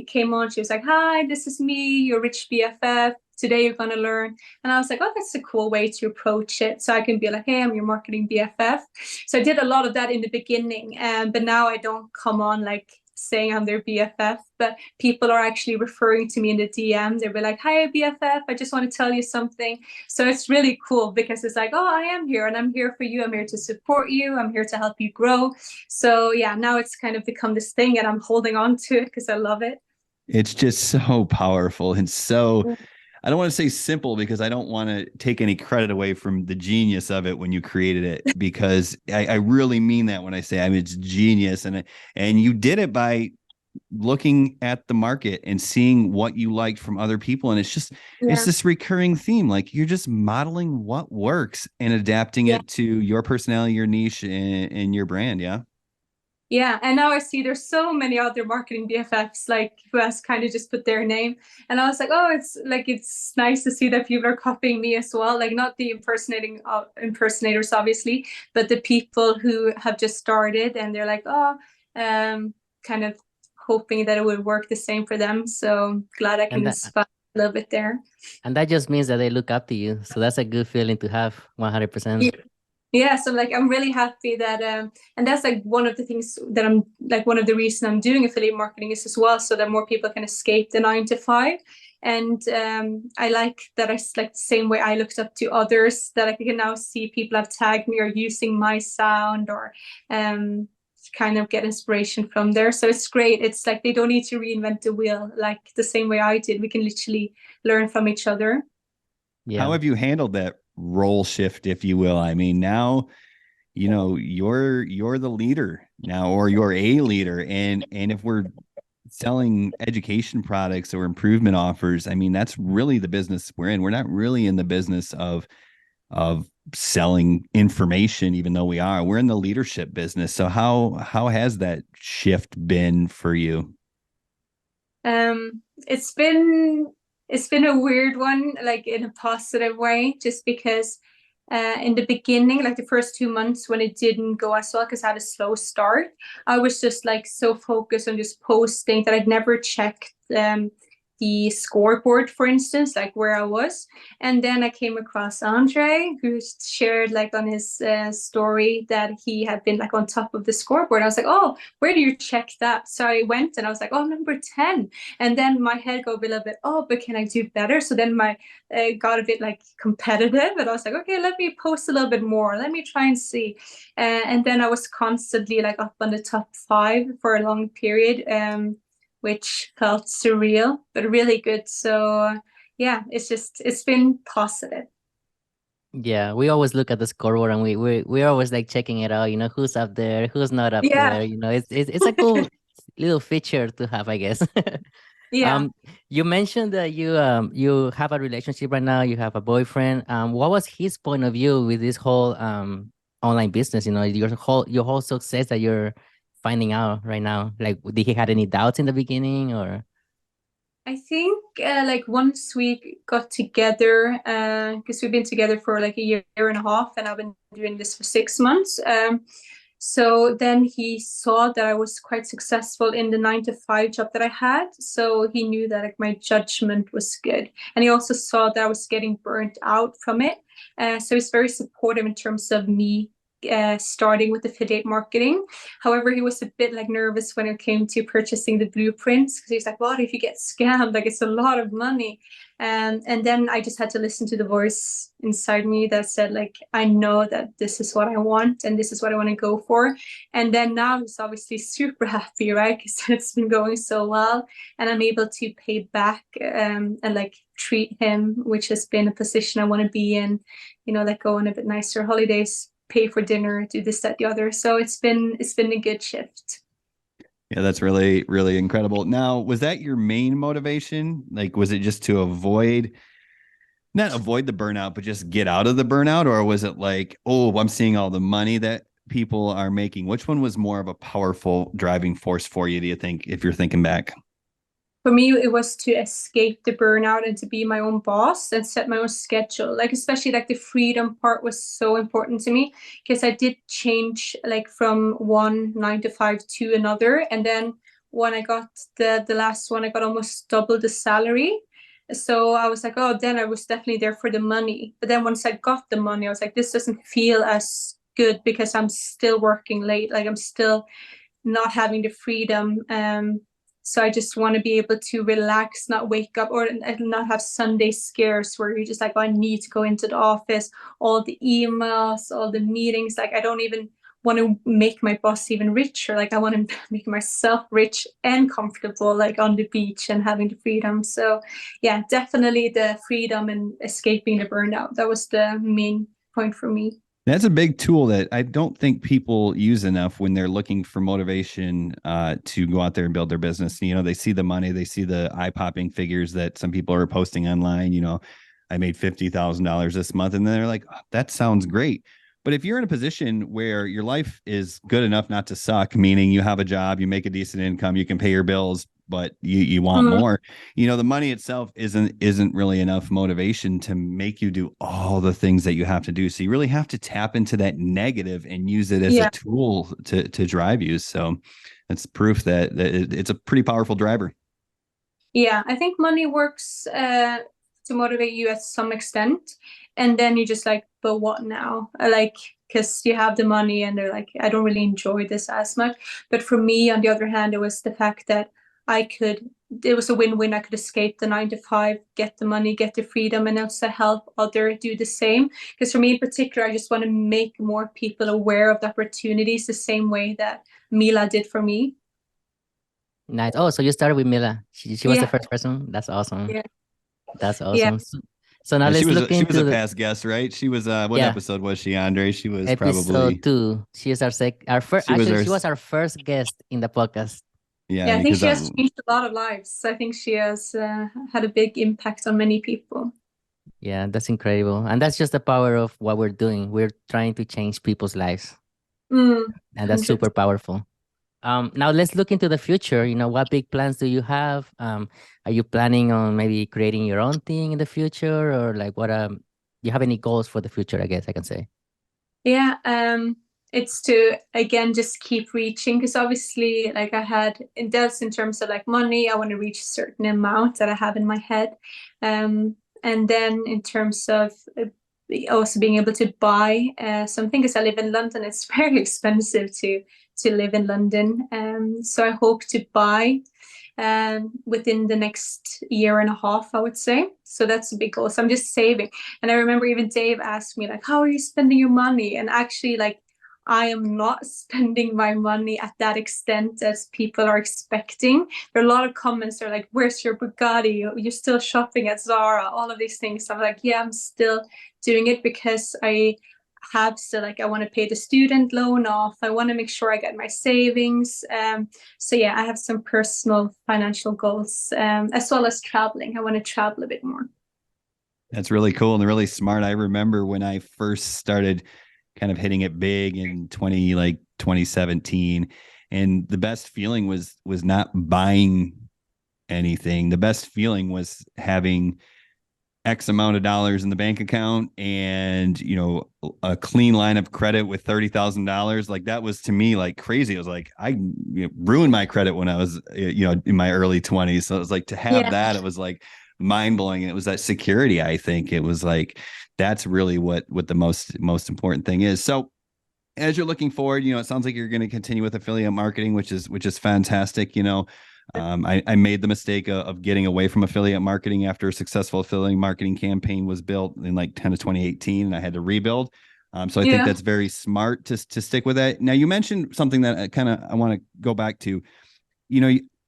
[SPEAKER 2] came on, she was like, hi, this is me, your rich BFF. Today you're going to learn. And I was like, oh, that's a cool way to approach it. So I can be like, hey, I'm your marketing BFF. So I did a lot of that in the beginning. But now I don't come on like saying I'm their BFF, but people are actually referring to me in the DM. They'll be like, hi, BFF, I just want to tell you something. So it's really cool because it's like, oh, I am here and I'm here for you. I'm here to support you. I'm here to help you grow. So yeah, now it's kind of become this thing and I'm holding on to it because I love it.
[SPEAKER 1] It's just so powerful and so I don't want to say simple because I don't want to take any credit away from the genius of it when you created it, because I really mean that when I say, I mean, it's genius. And you did it by looking at the market and seeing what you liked from other people. And it's this recurring theme. Like you're just modeling what works and adapting
[SPEAKER 2] Yeah.
[SPEAKER 1] it to your personality, your niche, and your brand. Yeah.
[SPEAKER 2] Yeah, and now I see there's so many other marketing BFFs like who has kind of just put their name, and I was like, oh, it's nice to see that people are copying me as well. Like not the impersonators, obviously, but the people who have just started and they're like, oh, kind of hoping that it would work the same for them. So glad I can
[SPEAKER 3] And that
[SPEAKER 2] inspire a little bit there.
[SPEAKER 3] and that just means that they look up to you. So that's a good feeling to have, 100%.
[SPEAKER 2] Yeah, so like I'm really happy that and that's like one of the things that I'm like one of the reasons I'm doing affiliate marketing is as well so that more people can escape the 9 to 5. And I like that like the same way I looked up to others, that I can now see people have tagged me or using my sound or kind of get inspiration from there. So it's great. It's like they don't need to reinvent the wheel like the same way I did. We can literally learn from each other.
[SPEAKER 1] How
[SPEAKER 3] Yeah.
[SPEAKER 1] have you handled that role shift, if you will? I mean, now you're the leader now, or you're a leader, and if we're selling education products or improvement offers, I mean, that's really the business we're in. We're not really in the business of selling information, even though we're in the leadership business. So how has that shift been for you?
[SPEAKER 2] Um, it's been it's been a weird one, like in a positive way, just because in the beginning, like the first 2 months when it didn't go as well because I had a slow start, I was just like so focused on just posting that I'd never checked the scoreboard, for instance, like where I was. And then I came across Andre, who shared like on his story that he had been like on top of the scoreboard. I was like, oh, where do you check that? So I went and I was like, oh, number 10. And then my head got a little bit, oh, but can I do better? So then my got a bit like competitive, and I was like, okay, let me post a little bit more. Let me try and see. And then I was constantly like up on the top 5 for a long period, which felt surreal, but really good. So yeah, it's been positive.
[SPEAKER 3] Yeah, we always look at the scoreboard and we're always like checking it out, you know, who's up there, who's not up
[SPEAKER 2] Yeah.
[SPEAKER 3] there, you know, it's a cool little feature to have, I guess.
[SPEAKER 2] Yeah.
[SPEAKER 3] You mentioned that you have a relationship right now, you have a boyfriend. What was his point of view with this whole online business, you know, your whole success that you're finding out right now? Like, did he had any doubts in the beginning or?
[SPEAKER 2] I think like once we got together, because we've been together for like a year and a half, and I've been doing this for 6 months. So then he saw that I was quite successful in the 9 to 5 job that I had. So he knew that like my judgment was good. And he also saw that I was getting burnt out from it. So he's very supportive in terms of me starting with affiliate marketing. However, he was a bit like nervous when it came to purchasing the blueprints, because he's like, what if you get scammed? Like, it's a lot of money. And then I just had to listen to the voice inside me that said, like, I know that this is what I want and this is what I want to go for. And then now he's obviously super happy, right? Because it's been going so well, and I'm able to pay back and like treat him, which has been a position I want to be in, you know, like go on a bit nicer holidays, pay for dinner, do this, that, the other. So it's been a good shift.
[SPEAKER 1] Yeah, that's really, really incredible. Now, was that your main motivation? Like, was it just to not avoid the burnout, but just get out of the burnout? Or was it like, oh, I'm seeing all the money that people are making? Which one was more of a powerful driving force for you, do you think, if you're thinking back?
[SPEAKER 2] For me, it was to escape the burnout and to be my own boss and set my own schedule. Like, especially like the freedom part was so important to me, because I did change like from one 9 to 5 to another. And then when I got the last one, I got almost double the salary. So I was like, oh, then I was definitely there for the money. But then once I got the money, I was like, this doesn't feel as good because I'm still working late. Like, I'm still not having the freedom. So I just want to be able to relax, not wake up or not have Sunday scares where you're just like, oh, I need to go into the office, all the emails, all the meetings. Like, I don't even want to make my boss even richer. Like, I want to make myself rich and comfortable, like on the beach and having the freedom. So yeah, definitely the freedom and escaping the burnout. That was the main point for me.
[SPEAKER 1] That's a big tool that I don't think people use enough when they're looking for motivation to go out there and build their business. You know, they see the money, they see the eye-popping figures that some people are posting online. You know, I made $50,000 this month, and then they're like, oh, that sounds great. But if you're in a position where your life is good enough not to suck, meaning you have a job, you make a decent income, you can pay your bills, but you want more, you know, the money itself isn't really enough motivation to make you do all the things that you have to do. So you really have to tap into that negative and use it as a tool to drive you. So that's proof that it's a pretty powerful driver.
[SPEAKER 2] Yeah, I think money works to motivate you at some extent, and then you just like, but what now? Like, because you have the money and they're like, I don't really enjoy this as much. But for me, on the other hand, it was the fact that it was a win-win. I could escape the 9 to 5, get the money, get the freedom, and also help others do the same. Because for me in particular, I just want to make more people aware of the opportunities the same way that Mila did for me.
[SPEAKER 3] Nice. Oh, so you started with Mila. She was the first person. That's awesome.
[SPEAKER 2] Yeah.
[SPEAKER 3] That's
[SPEAKER 2] Yeah.
[SPEAKER 3] awesome. So now
[SPEAKER 1] Yeah,
[SPEAKER 3] let's look
[SPEAKER 1] she was
[SPEAKER 3] into
[SPEAKER 1] a
[SPEAKER 3] the
[SPEAKER 1] past guest, right? She was what
[SPEAKER 3] yeah
[SPEAKER 1] episode was she, Andre? She was
[SPEAKER 3] episode
[SPEAKER 1] probably
[SPEAKER 3] 2. She is our first.
[SPEAKER 1] she was
[SPEAKER 3] Actually,
[SPEAKER 1] our
[SPEAKER 3] she was our first guest in the podcast.
[SPEAKER 1] yeah,
[SPEAKER 2] Yeah, I think
[SPEAKER 1] because
[SPEAKER 2] she has changed a lot of lives. I think she has had a big impact on many people.
[SPEAKER 3] Yeah, that's incredible, and that's just the power of what we're doing. We're trying to change people's lives, and that's
[SPEAKER 2] 100%.
[SPEAKER 3] super powerful. Now let's look into the future. You know, what big plans do you have? Are you planning on maybe creating your own thing in the future, or like what? Do you have any goals for the future? I guess I can say.
[SPEAKER 2] Yeah, it's to again just keep reaching, because obviously like I had in that's in terms of like money, I want to reach a certain amount that I have in my head, and then in terms of also being able to buy something, because I live in London, it's very expensive to live in London, so I hope to buy within the next year and a half, I would say. So that's a big goal. So I'm just saving. And I remember even Dave asked me like, how are you spending your money? And actually like I am not spending my money at that extent as people are expecting. There are a lot of comments that are like, where's your Bugatti? You're still shopping at Zara, all of these things. So I'm like, yeah, I'm still doing it because I have still like I want to pay the student loan off. I want to make sure I get my savings. So yeah, I have some personal financial goals, as well as traveling. I want to travel a bit more.
[SPEAKER 1] That's really cool and really smart. I remember when I first started kind of hitting it big in 2017, and the best feeling was not buying anything. The best feeling was having X amount of dollars in the bank account and, a clean line of credit with $30,000. Like that was to me like crazy. It was like, I ruined my credit when I was, in my early 20s. So it was like to have that, it was like mind blowing. And it was that security. I think it was like, that's really what the most important thing is. So as you're looking forward, it sounds like you're going to continue with affiliate marketing, which is fantastic. I made the mistake of getting away from affiliate marketing after a successful affiliate marketing campaign was built in like 10 to 2018, and I had to rebuild. So I think that's very smart to stick with that. Now, you mentioned something that I want to go back to.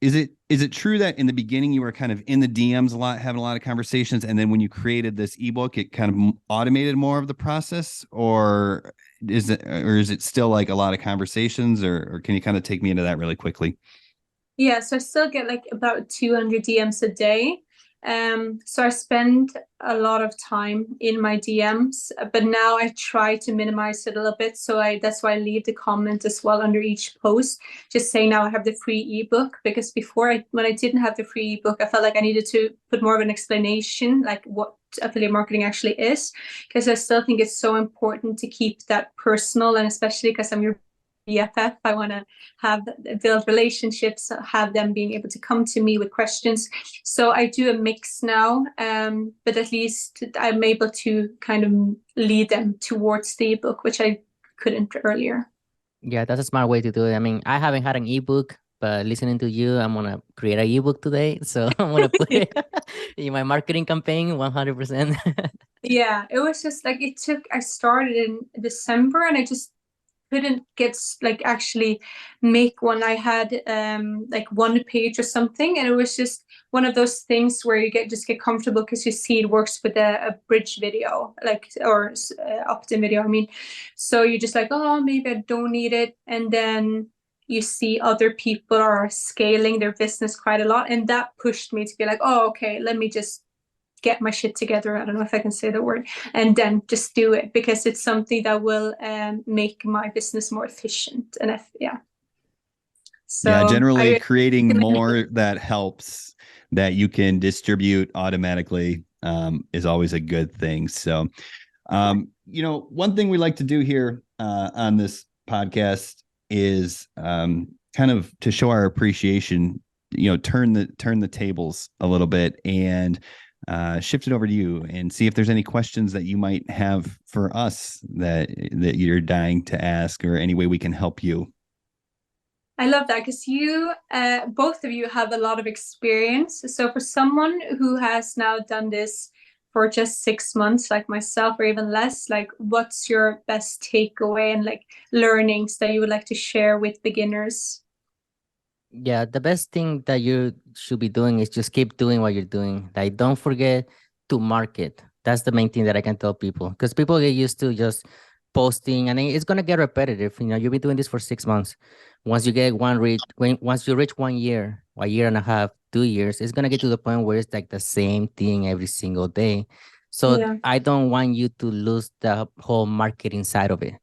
[SPEAKER 1] Is it true that in the beginning you were kind of in the DMs a lot, having a lot of conversations, and then when you created this ebook, it kind of automated more of the process, or is it still like a lot of conversations, or can you kind of take me into that really quickly?
[SPEAKER 2] Yeah, so I still get like about 200 DMs a day. So I spend a lot of time in my DMs, but now I try to minimize it a little bit. So that's why I leave the comment as well under each post, just saying now I have the free ebook, because before when I didn't have the free ebook, I felt like I needed to put more of an explanation, like what affiliate marketing actually is, because I still think it's so important to keep that personal, and especially because I'm your BFF, I want to build relationships, have them being able to come to me with questions. So I do a mix now, but at least I'm able to kind of lead them towards the ebook, which I couldn't earlier.
[SPEAKER 3] Yeah, that's a smart way to do it. I mean, I haven't had an ebook, but listening to you, I'm gonna create an ebook today. So I'm gonna put it in my marketing campaign 100%.
[SPEAKER 2] Yeah, it was just like I started in December and I just couldn't get like actually make one. I had like one page or something, and it was just one of those things where you get comfortable because you see it works with a bridge video, like or opt-in video. I mean, so you're just like, oh, maybe I don't need it, and then you see other people are scaling their business quite a lot, and that pushed me to be like, oh, okay, let me just get my shit together. I don't know if I can say the word, and then just do it, because it's something that will make my business more efficient. And so
[SPEAKER 1] generally creating more that helps, that you can distribute automatically, is always a good thing. So, one thing we like to do here on this podcast is kind of to show our appreciation, turn the tables a little bit and shift it over to you and see if there's any questions that you might have for us that you're dying to ask, or any way we can help you.
[SPEAKER 2] I love that, because you, both of you have a lot of experience. So for someone who has now done this for just 6 months, like myself, or even less, like what's your best takeaway and like learnings that you would like to share with beginners?
[SPEAKER 3] Yeah, the best thing that you should be doing is just keep doing what you're doing. Like, don't forget to market. That's the main thing that I can tell people, because people get used to just posting, and it's gonna get repetitive. You've been doing this for 6 months. Once you get once you reach 1 year, a year and a half, 2 years, it's gonna get to the point where it's like the same thing every single day. So I don't want you to lose the whole marketing side of it.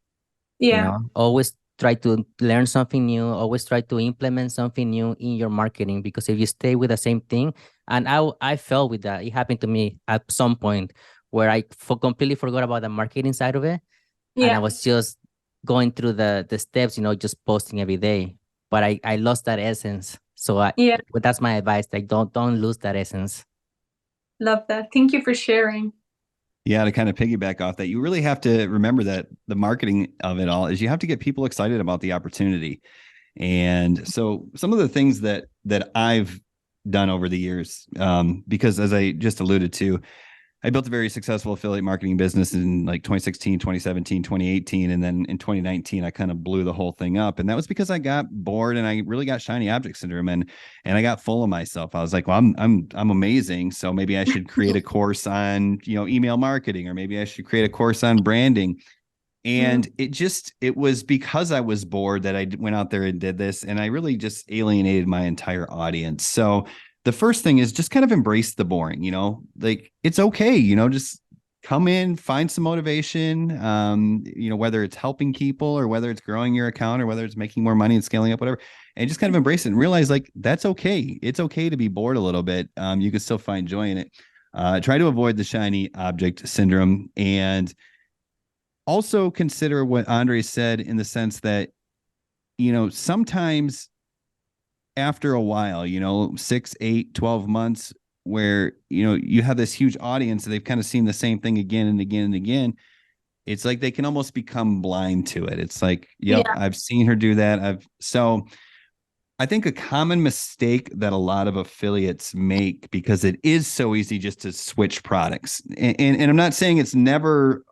[SPEAKER 3] Always try to learn something new, always try to implement something new in your marketing, because if you stay with the same thing, and I fell with that. It happened to me at some point where I completely forgot about the marketing side of it. And I was just going through the steps, just posting every day. But I lost that essence. So
[SPEAKER 2] Yeah,
[SPEAKER 3] but that's my advice. Like don't lose that essence.
[SPEAKER 2] love that. Thank you for sharing.
[SPEAKER 1] Yeah, to kind of piggyback off that, you really have to remember that the marketing of it all is you have to get people excited about the opportunity. And so some of the things that I've done over the years, because as I just alluded to, I built a very successful affiliate marketing business in like 2016, 2017, 2018. And then in 2019, I kind of blew the whole thing up. And that was because I got bored and I really got shiny object syndrome and I got full of myself. I was like, well, I'm amazing. So maybe I should create a course on, email marketing, or maybe I should create a course on branding. And it was because I was bored that I went out there and did this. And I really just alienated my entire audience. So the first thing is just kind of embrace the boring, like it's okay, just come in, find some motivation, whether it's helping people or whether it's growing your account or whether it's making more money and scaling up, whatever, and just kind of embrace it and realize like, that's okay. It's okay to be bored a little bit. You can still find joy in it. Try to avoid the shiny object syndrome, and also consider what Andre said in the sense that, sometimes after a while, 6, 8, 12 months, where, you have this huge audience and they've kind of seen the same thing again and again and again. It's like they can almost become blind to it. It's like, yep, yeah. I've seen her do that. So I think a common mistake that a lot of affiliates make, because it is so easy just to switch products. And I'm not saying it's never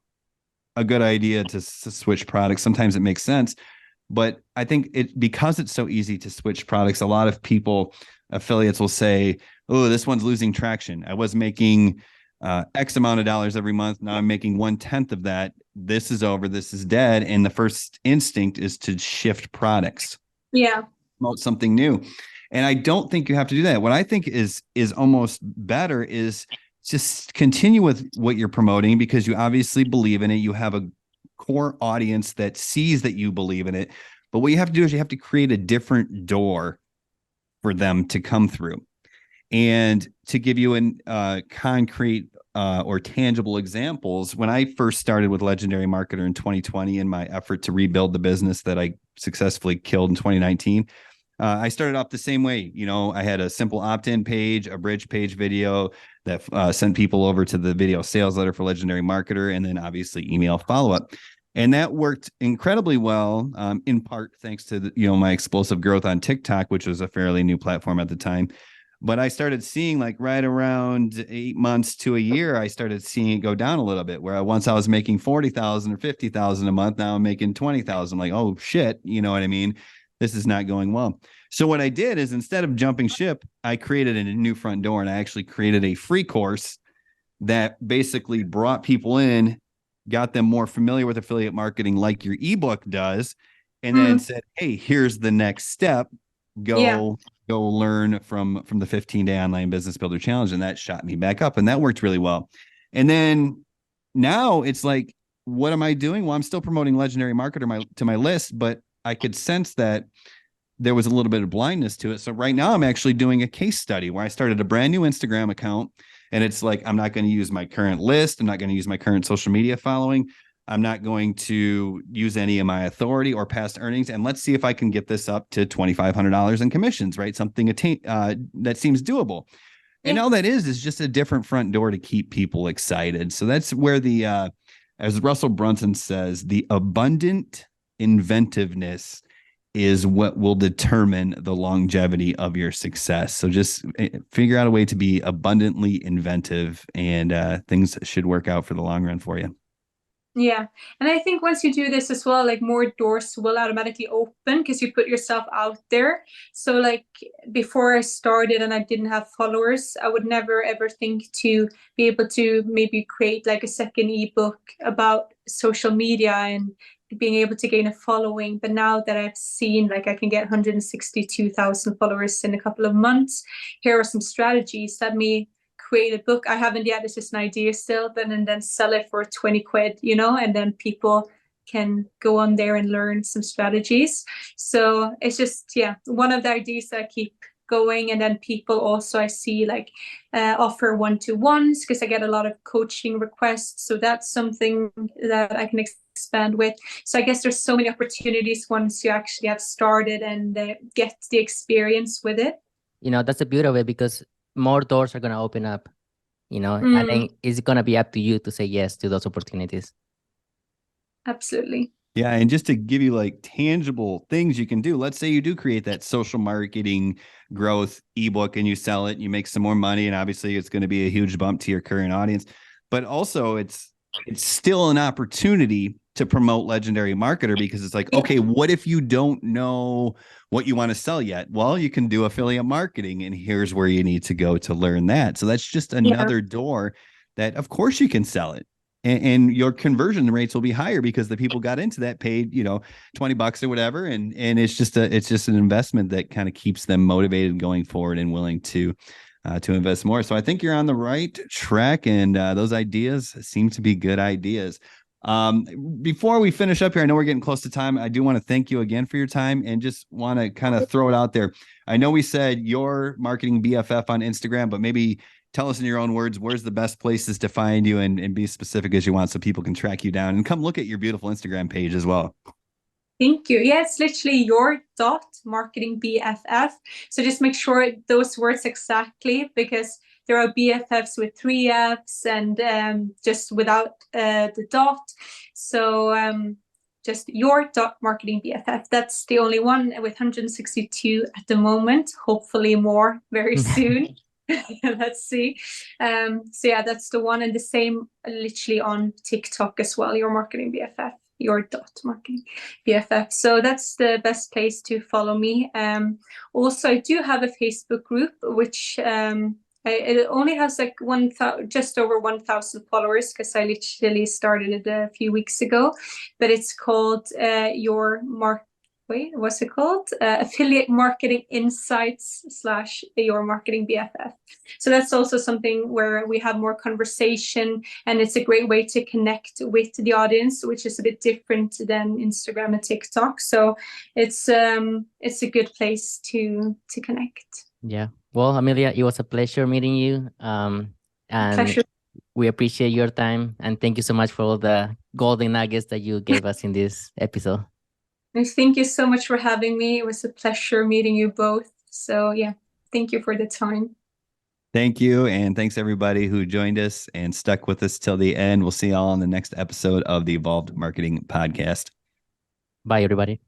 [SPEAKER 1] a good idea to switch products. Sometimes it makes sense. But I think because it's so easy to switch products, a lot of affiliates will say, oh, this one's losing traction. I was making X amount of dollars every month. Now I'm making 1/10 of that. This is over. This is dead. And the first instinct is to shift products.
[SPEAKER 2] Yeah.
[SPEAKER 1] Promote something new. And I don't think you have to do that. What I think is almost better is just continue with what you're promoting, because you obviously believe in it. You have a core audience that sees that you believe in it. But what you have to do is you have to create a different door for them to come through. And to give you an concrete or tangible examples, when I first started with Legendary Marketer in 2020 in my effort to rebuild the business that I successfully killed in 2019, I started off the same way. I had a simple opt-in page, a bridge page video that sent people over to the video sales letter for Legendary Marketer, and then obviously email follow-up. And that worked incredibly well, in part thanks to my explosive growth on TikTok, which was a fairly new platform at the time. But I started seeing, like, right around 8 months to a year, I started seeing it go down a little bit, where once I was making 40,000 or 50,000 a month, now I'm making 20,000. Like, oh shit, you know what I mean? This is not going well. So what I did is, instead of jumping ship, I created a new front door, and I actually created a free course that basically brought people in, got them more familiar with affiliate marketing like your ebook does, and then said, hey, here's the next step. Go learn from the 15-day online business builder challenge. And that shot me back up, and that worked really well. And then now it's like, what am I doing? Well, I'm still promoting Legendary Marketer to my list, but I could sense that there was a little bit of blindness to it. So right now I'm actually doing a case study where I started a brand new Instagram account, and it's like, I'm not going to use my current list. I'm not going to use my current social media following. I'm not going to use any of my authority or past earnings. And let's see if I can get this up to $2,500 in commissions, right? Something that seems doable. And all that is just a different front door to keep people excited. So that's where as Russell Brunson says, the abundant inventiveness is what will determine the longevity of your success. So just figure out a way to be abundantly inventive, and things should work out for the long run for you.
[SPEAKER 2] Yeah. And I think once you do this as well, like, more doors will automatically open because you put yourself out there. So like, before I started and I didn't have followers, I would never ever think to be able to maybe create like a second ebook about social media and being able to gain a following. But now that I've seen, like, I can get 162,000 followers in a couple of months, here are some strategies that may create a book. I haven't yet, it's just an idea still, but and then sell it for 20 quid, and then people can go on there and learn some strategies. So it's just, one of the ideas that I keep going. And then people also I see like offer one-to-ones, because I get a lot of coaching requests. So that's something that I can expand with. So I guess there's so many opportunities once you actually have started and get the experience with it.
[SPEAKER 3] That's the beauty of it, because more doors are going to open up, I think it's going to be up to you to say yes to those opportunities.
[SPEAKER 2] Absolutely.
[SPEAKER 1] Yeah. And just to give you like tangible things you can do, let's say you do create that social marketing growth ebook and you sell it, you make some more money, and obviously it's going to be a huge bump to your current audience, but also it's still an opportunity to promote Legendary Marketer, because it's like, okay, what if you don't know what you want to sell yet? Well, you can do affiliate marketing, and here's where you need to go to learn that. So that's just another door that, of course, you can sell it. And your conversion rates will be higher because the people got into that, paid, $20 or whatever. And it's just an investment that kind of keeps them motivated going forward and willing to invest more. So I think you're on the right track, and those ideas seem to be good ideas. Before we finish up here, I know we're getting close to time. I do want to thank you again for your time, and just want to kind of throw it out there. I know we said your marketing BFF on Instagram, but maybe tell us in your own words, where's the best places to find you, and be specific as you want so people can track you down and come look at your beautiful Instagram page as well.
[SPEAKER 2] Thank you. Yeah, it's literally your marketing BFF. So just make sure those words exactly, because there are BFFs with 3 Fs and just without the dot. So just your marketing BFF. That's the only one, with 162 at the moment. Hopefully more very soon. Let's see. So yeah, that's the one, and the same literally on TikTok as well. Your marketing BFF. Your marketing BFF. So that's the best place to follow me. Also, I do have a Facebook group, which it only has like just over 1,000 followers, because I literally started it a few weeks ago. But it's called what's it called? Affiliate Marketing Insights / Your Marketing BFF. So that's also something where we have more conversation, and it's a great way to connect with the audience, which is a bit different than Instagram and TikTok. So it's a good place to connect.
[SPEAKER 3] Yeah. Well, Amelia, it was a pleasure meeting you. And
[SPEAKER 2] Pleasure.
[SPEAKER 3] We appreciate your time, and thank you so much for all the golden nuggets that you gave us in this episode.
[SPEAKER 2] Thank you so much for having me. It was a pleasure meeting you both. So yeah, thank you for the time.
[SPEAKER 1] Thank you. And thanks everybody who joined us and stuck with us till the end. We'll see you all on the next episode of the Evolved Marketing Podcast.
[SPEAKER 3] Bye, everybody.